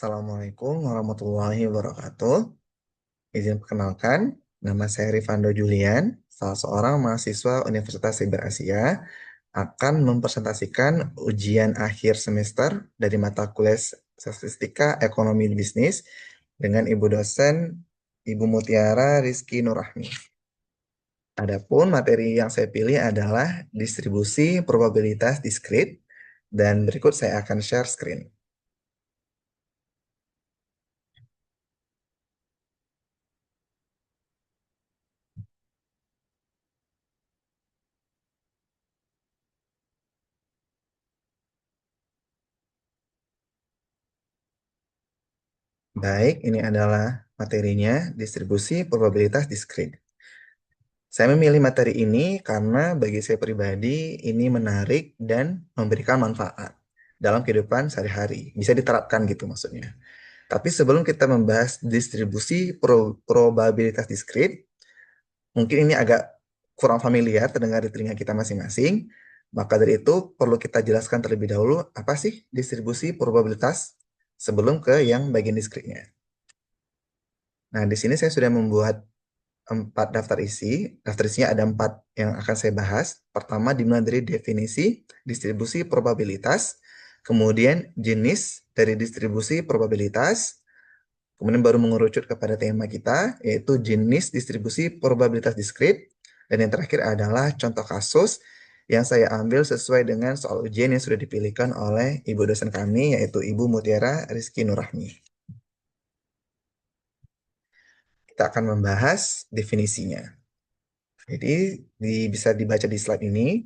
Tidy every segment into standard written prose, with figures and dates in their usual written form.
Assalamualaikum warahmatullahi wabarakatuh. Izin perkenalkan, nama saya Rifando Julian, salah seorang mahasiswa Universitas Siber Asia, akan mempresentasikan ujian akhir semester dari mata kuliah Statistika Ekonomi Bisnis dengan Ibu dosen Ibu Mutiara Rizky Nurrahmi. Adapun materi yang saya pilih adalah distribusi probabilitas diskrit, dan berikut saya akan share screen. Baik, ini adalah materinya, distribusi probabilitas diskrit. Saya memilih materi ini karena bagi saya pribadi ini menarik dan memberikan manfaat dalam kehidupan sehari-hari. Bisa diterapkan gitu maksudnya. Tapi sebelum kita membahas distribusi probabilitas diskrit, mungkin ini agak kurang familiar terdengar di telinga kita masing-masing. Maka dari itu perlu kita jelaskan terlebih dahulu apa sih distribusi probabilitas sebelum ke yang bagian diskritnya. Nah, di sini saya sudah membuat 4 daftar isi. Daftar isinya ada 4 yang akan saya bahas. Pertama dimulai dari definisi distribusi probabilitas, kemudian jenis dari distribusi probabilitas, kemudian baru mengerucut kepada tema kita, yaitu jenis distribusi probabilitas diskrit, dan yang terakhir adalah contoh kasus yang saya ambil sesuai dengan soal ujian yang sudah dipilihkan oleh ibu dosen kami, yaitu Ibu Mutiara Rizky Nurrahmi. Kita akan membahas definisinya. Jadi bisa dibaca di slide ini,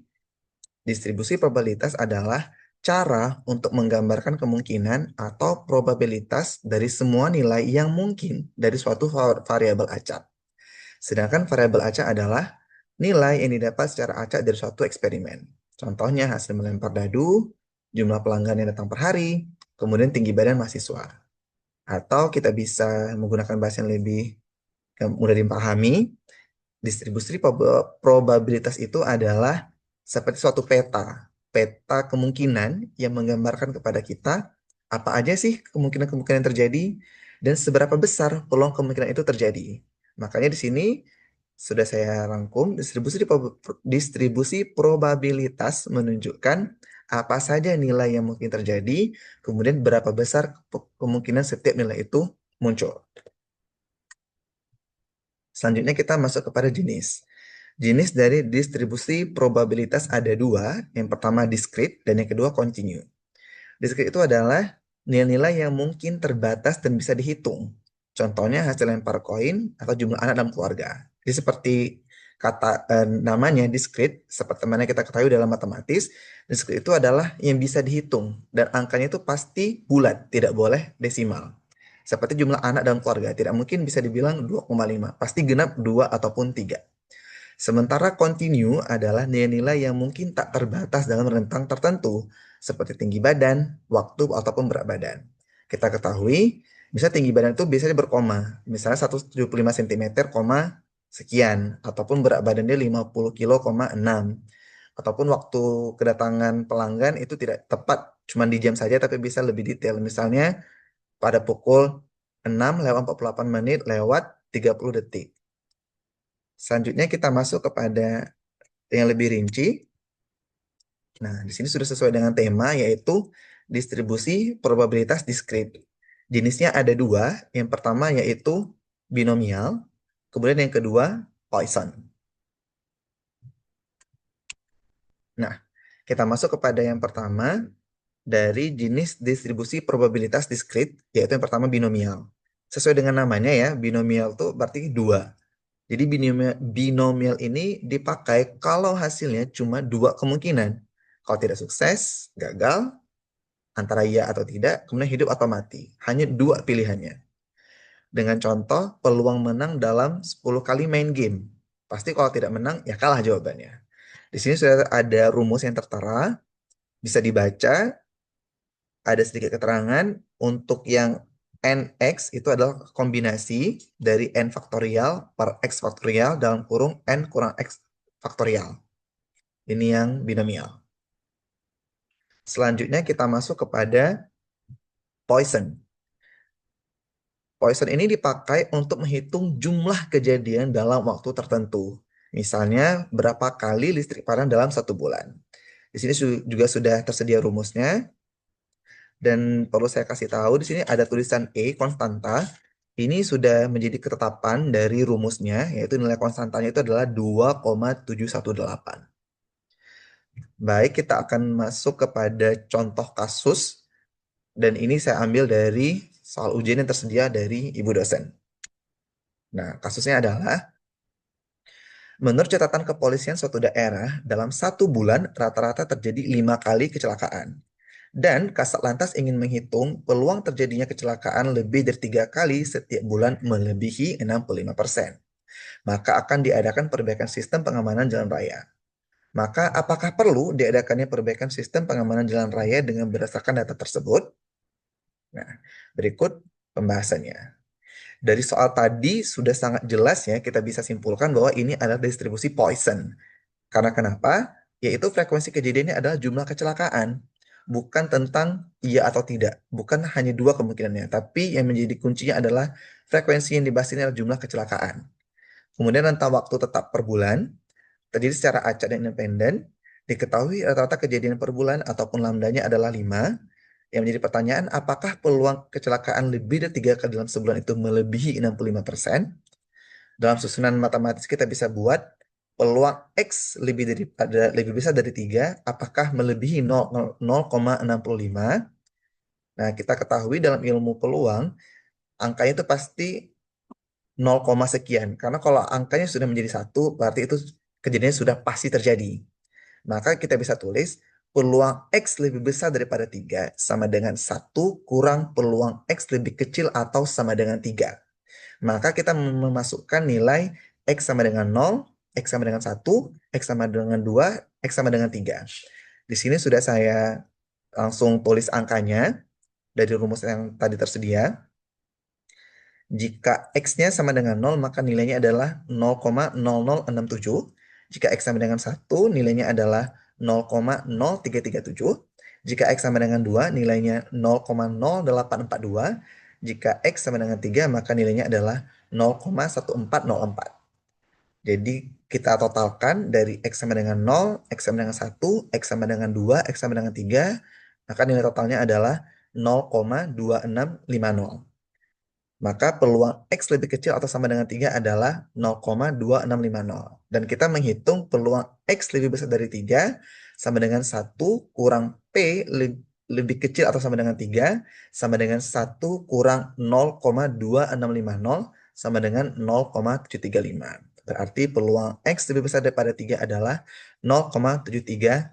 distribusi probabilitas adalah cara untuk menggambarkan kemungkinan atau probabilitas dari semua nilai yang mungkin dari suatu variabel acak. Sedangkan variabel acak adalah nilai yang didapat secara acak dari suatu eksperimen. Contohnya hasil melempar dadu, jumlah pelanggan yang datang per hari, kemudian tinggi badan mahasiswa. Atau kita bisa menggunakan bahasa yang lebih mudah dipahami, distribusi probabilitas itu adalah seperti suatu peta, peta kemungkinan yang menggambarkan kepada kita apa aja sih kemungkinan-kemungkinan yang terjadi dan seberapa besar peluang kemungkinan itu terjadi. Makanya di sini sudah saya rangkum distribusi probabilitas menunjukkan apa saja nilai yang mungkin terjadi, kemudian berapa besar kemungkinan setiap nilai itu muncul. Selanjutnya kita masuk kepada jenis. Jenis dari distribusi probabilitas ada dua. Yang pertama diskrit dan yang kedua kontinu. Diskrit itu adalah nilai-nilai yang mungkin terbatas dan bisa dihitung. Contohnya hasil lempar koin atau jumlah anak dalam keluarga. Jadi seperti kata namanya diskrit, seperti mana kita ketahui dalam matematis, diskrit itu adalah yang bisa dihitung dan angkanya itu pasti bulat, tidak boleh desimal. Seperti jumlah anak dalam keluarga, tidak mungkin bisa dibilang 2,5, pasti genap 2 ataupun 3. Sementara continue adalah nilai-nilai yang mungkin tak terbatas dalam rentang tertentu, seperti tinggi badan, waktu, ataupun berat badan. Kita ketahui, bisa tinggi badan itu biasanya berkoma, misalnya 175 cm, sekian, ataupun berat badannya 50 kilo, 6. Ataupun waktu kedatangan pelanggan itu tidak tepat, cuma di jam saja, tapi bisa lebih detail. Misalnya pada pukul 6:48 lewat 30 detik. Selanjutnya kita masuk kepada yang lebih rinci. Nah, di sini sudah sesuai dengan tema, yaitu distribusi probabilitas diskrit. Jenisnya ada dua. Yang pertama yaitu binomial, kemudian yang kedua Poisson. Nah, kita masuk kepada yang pertama dari jenis distribusi probabilitas diskrit, yaitu yang pertama binomial. Sesuai dengan namanya ya, binomial itu berarti dua. Jadi binomial ini dipakai kalau hasilnya cuma dua kemungkinan. Kalau tidak sukses, gagal, antara iya atau tidak, kemudian hidup atau mati. Hanya dua pilihannya. Dengan contoh, peluang menang dalam 10 kali main game. Pasti kalau tidak menang, ya kalah jawabannya. Di sini sudah ada rumus yang tertera, bisa dibaca, ada sedikit keterangan. Untuk yang nx itu adalah kombinasi dari n faktorial per x faktorial dalam kurung n kurang x faktorial. Ini yang binomial. Selanjutnya kita masuk kepada Poisson. Poisson ini dipakai untuk menghitung jumlah kejadian dalam waktu tertentu. Misalnya, berapa kali listrik padam dalam satu bulan. Di sini juga sudah tersedia rumusnya. Dan perlu saya kasih tahu, di sini ada tulisan E, konstanta. Ini sudah menjadi ketetapan dari rumusnya, yaitu nilai konstantanya itu adalah 2,718. Baik, kita akan masuk kepada contoh kasus. Dan ini saya ambil dari soal ujian yang tersedia dari Ibu dosen. Nah, kasusnya adalah, menurut catatan kepolisian suatu daerah, dalam satu bulan rata-rata terjadi 5 kali kecelakaan. Dan Kasat Lantas ingin menghitung peluang terjadinya kecelakaan lebih dari 3 kali setiap bulan melebihi 65%. Maka akan diadakan perbaikan sistem pengamanan jalan raya. Maka apakah perlu diadakannya perbaikan sistem pengamanan jalan raya dengan berdasarkan data tersebut? Nah, berikut pembahasannya. Dari soal tadi sudah sangat jelas ya, kita bisa simpulkan bahwa ini adalah distribusi Poisson. Karena kenapa? Yaitu frekuensi kejadiannya adalah jumlah kecelakaan. Bukan tentang iya atau tidak. Bukan hanya dua kemungkinannya. Tapi yang menjadi kuncinya adalah frekuensi yang dibahas ini adalah jumlah kecelakaan. Kemudian rentang waktu tetap per bulan, terjadi secara acak dan independen. Diketahui rata-rata kejadian per bulan ataupun lambdanya adalah 5. Yang menjadi pertanyaan, apakah peluang kecelakaan lebih dari 3 kali dalam sebulan itu melebihi 65%? Dalam susunan matematis kita bisa buat peluang X lebih besar dari 3, apakah melebihi 0,65? Nah, kita ketahui dalam ilmu peluang, angkanya itu pasti 0, sekian. Karena kalau angkanya sudah menjadi 1, berarti itu kejadiannya sudah pasti terjadi. Maka kita bisa tulis peluang X lebih besar daripada 3 sama dengan 1 kurang peluang X lebih kecil atau sama dengan 3. Maka kita memasukkan nilai X sama dengan 0, X sama dengan 1, X sama dengan 2, X sama dengan 3. Di sini sudah saya langsung tulis angkanya dari rumus yang tadi tersedia. Jika X-nya sama dengan 0, maka nilainya adalah 0,0067. Jika X sama dengan 1, nilainya adalah 0,0337. Jika X sama dengan 2, nilainya 0,0842. Jika X sama dengan 3, maka nilainya adalah 0,1404. Jadi kita totalkan dari X sama dengan 0, X sama dengan 1, X sama dengan 2, X sama dengan 3, maka nilai totalnya adalah 0,2650. Maka peluang X lebih kecil atau sama dengan 3 adalah 0,2650. Dan kita menghitung peluang X lebih besar dari 3 sama dengan 1 kurang P lebih kecil atau sama dengan 3 sama dengan 1 kurang 0,2650 sama dengan 0,735. Berarti peluang X lebih besar daripada 3 adalah 0,735.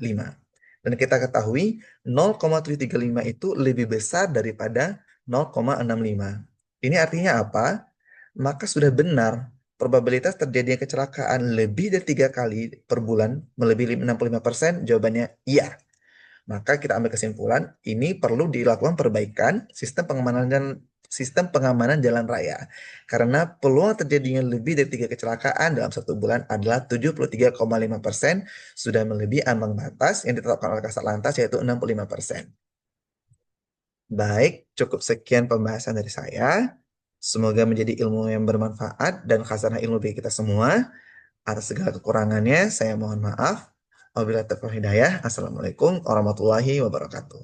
Dan kita ketahui 0,735 itu lebih besar daripada 0,65. Ini artinya apa? Maka sudah benar probabilitas terjadinya kecelakaan lebih dari 3 kali per bulan melebihi 65%, jawabannya iya. Maka kita ambil kesimpulan, ini perlu dilakukan perbaikan sistem pengamanan jalan raya. Karena peluang terjadinya lebih dari 3 kecelakaan dalam satu bulan adalah 73,5%, sudah melebihi ambang batas yang ditetapkan oleh Kasat Lantas, yaitu 65%. Baik, cukup sekian pembahasan dari saya. Semoga menjadi ilmu yang bermanfaat dan khazanah ilmu bagi kita semua. Atas segala kekurangannya, saya mohon maaf. Wabillahi taufiq wal hidayah. Assalamualaikum warahmatullahi wabarakatuh.